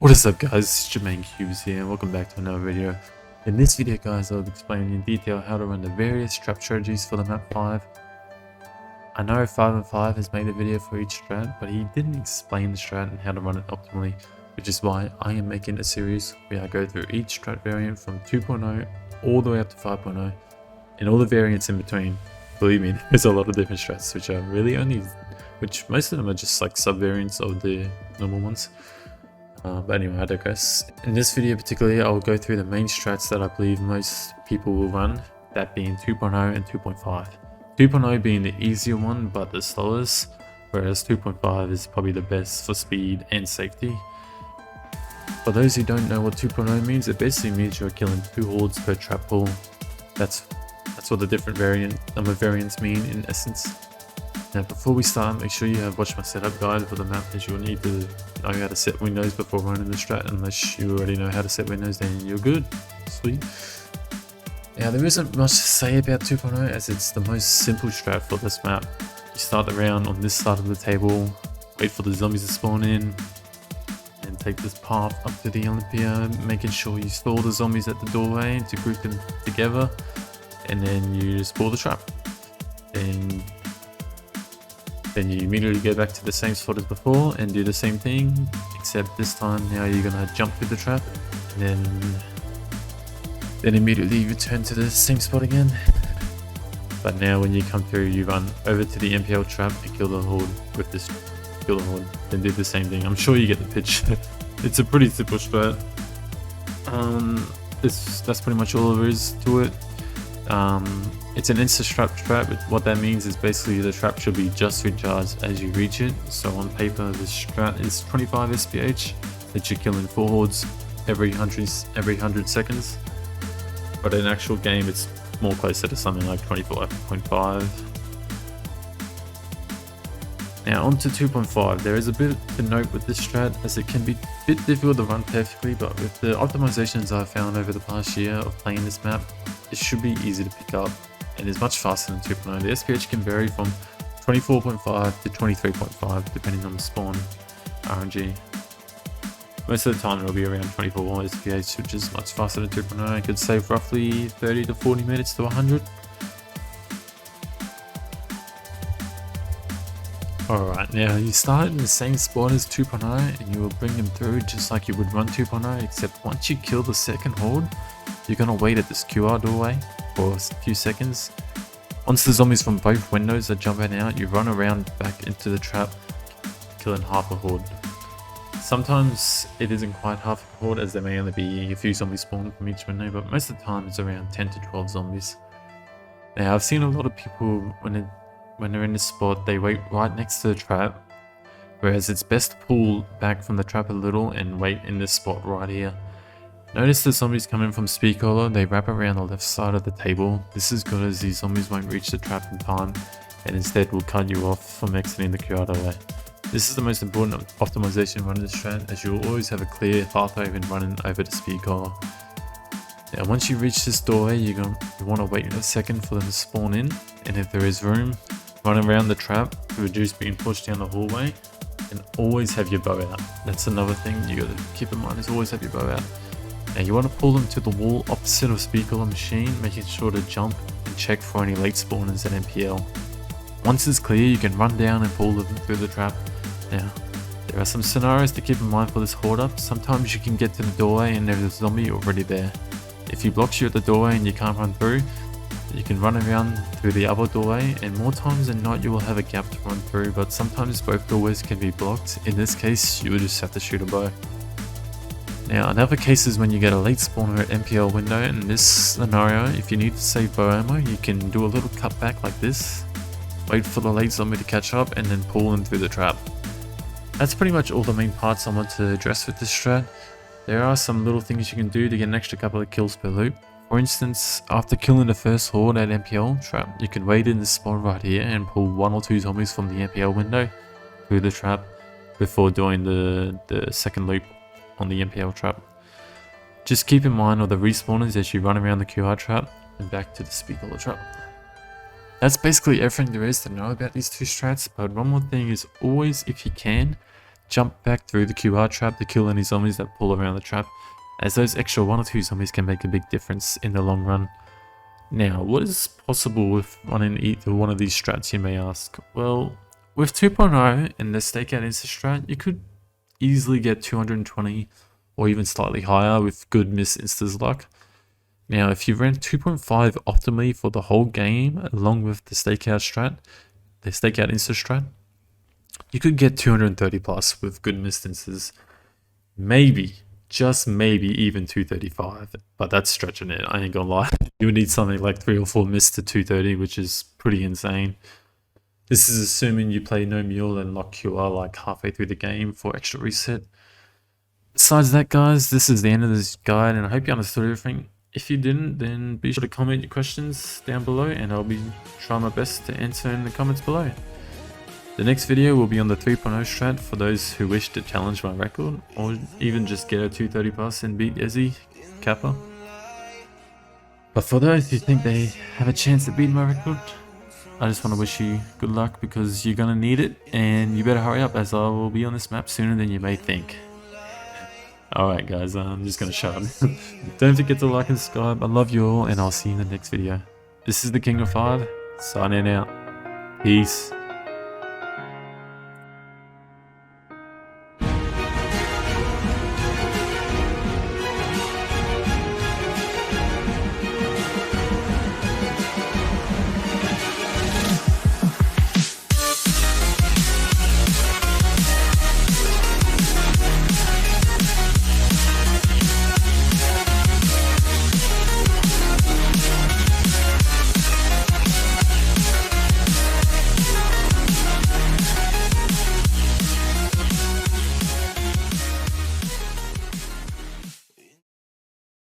What is up guys, it's Jermaine Cubes here and welcome back to another video. In this video guys, I'll be explaining in detail how to run the various trap strategies for the map 5. I know 5 and 5 has made a video for each strat, but he didn't explain the strat and how to run it optimally, which is why I am making a series where I go through each strat variant from 2.0 all the way up to 5.0 and all the variants in between. Believe me, there's a lot of different strats which most of them are just like sub-variants of the normal ones. But anyway, I digress. In this video particularly, I'll go through the main strats that I believe most people will run, that being 2.0 and 2.5. 2.0 being the easier one but the slowest, whereas 2.5 is probably the best for speed and safety. For those who don't know what 2.0 means, it basically means you're killing 2 hordes per trap pool. That's what the different variants mean in essence. Now before we start, make sure you have watched my setup guide for the map, as you'll need to know how to set windows before running the strat. Unless you already know how to set windows, then you're good. Sweet. Now there isn't much to say about 2.0 as it's the most simple strat for this map. You start the round on this side of the table, wait for the zombies to spawn in, and take this path up to the Olympia, making sure you stall the zombies at the doorway to group them together, and then you just pull the trap. Then you immediately go back to the same spot as before and do the same thing, except this time now you're gonna jump through the trap and then immediately return to the same spot again. But now when you come through, you run over to the MPL trap and kill the horde with this horde, then do the same thing. I'm sure you get the pitch. It's a pretty simple strat. That's pretty much all there is to it. It's an insta-trap. What that means is basically the trap should be just recharged as you reach it. So on paper, this strat is 25 SPH that you're killing 4 hordes every 100 seconds. But in actual game, it's more closer to something like 24.5. Now on to 2.5. There is a bit to note with this strat, as it can be a bit difficult to run perfectly, but with the optimizations I've found over the past year of playing this map, it should be easy to pick up and is much faster than 2.0. The SPH can vary from 24.5 to 23.5 depending on the spawn RNG. Most of the time it'll be around 24 SPH, which is much faster than 2.0. It could save roughly 30 to 40 minutes to 100. Alright, now you start in the same spot as 2.0 and you will bring them through just like you would run 2.0, except once you kill the second horde, you're going to wait at this QR doorway for a few seconds. Once the zombies from both windows are jumping out, you run around back into the trap, killing half a horde. Sometimes it isn't quite half a horde, as there may only be a few zombies spawning from each window, but most of the time it's around 10 to 12 zombies. Now I've seen a lot of people when they're in this spot, they wait right next to the trap, whereas it's best to pull back from the trap a little and wait in this spot right here. Notice the zombies coming from Speedcaller, they wrap around the left side of the table. This is good as these zombies won't reach the trap in time and instead will cut you off from exiting the QR doorway. This is the most important optimization running this strat, as you'll always have a clear pathway when running over to Speedcaller. Now once you reach this doorway, you want to wait a second for them to spawn in, and if there is room, run around the trap to reduce being pushed down the hallway, and always have your bow out. That's another thing you got to keep in mind, is always have your bow out. Now you want to pull them to the wall opposite of Speedcaller machine, making sure to jump and check for any late spawners at MPL. Once it's clear, you can run down and pull them through the trap. Now, there are some scenarios to keep in mind for this horde up. Sometimes you can get to the doorway and there's a zombie already there. If he blocks you at the doorway and you can't run through, you can run around through the other doorway, and more times than not you will have a gap to run through, but sometimes both doorways can be blocked. In this case, you will just have to shoot a bow. Now in other cases, when you get a late spawner at MPL window, in this scenario, if you need to save bow ammo, you can do a little cutback like this, wait for the late zombie to catch up, and then pull them through the trap. That's pretty much all the main parts I want to address with this strat. There are some little things you can do to get an extra couple of kills per loop. For instance, after killing the first horde at MPL trap, you can wait in this spot right here and pull 1 or 2 zombies from the MPL window through the trap before doing the second loop on the MPL trap. Just keep in mind all the respawners as you run around the QR trap and back to the Speedcaller trap. That's basically everything there is to know about these two strats, but one more thing is always, if you can, jump back through the QR trap to kill any zombies that pull around the trap, as those extra 1 or 2 zombies can make a big difference in the long run. Now, what is possible with running either one of these strats, you may ask? Well, with 2.0 and the stakeout insta strat, you could easily get 220 or even slightly higher with good miss instas luck. Now, if you ran 2.5 optimally for the whole game along with the stakeout insta strat, you could get 230 plus with good missed instas. Maybe, just maybe even 235, but that's stretching it, I ain't gonna lie. You would need something like 3 or 4 missed to 230, which is pretty insane. This is assuming you play no mule and lock QR like halfway through the game for extra reset. Besides that, guys, this is the end of this guide, and I hope you understood everything. If you didn't, then be sure to comment your questions down below, and I'll be trying my best to answer in the comments below. The next video will be on the 3.0 strat for those who wish to challenge my record, or even just get a 230 plus and beat Ezzy, Kappa. But for those who think they have a chance to beat my record, I just want to wish you good luck, because you're gonna need it, and you better hurry up, as I will be on this map sooner than you may think. Alright guys, I'm just gonna shut up. Don't forget to like and subscribe. I love you all, and I'll see you in the next video. This is the King of 5, signing out. Peace.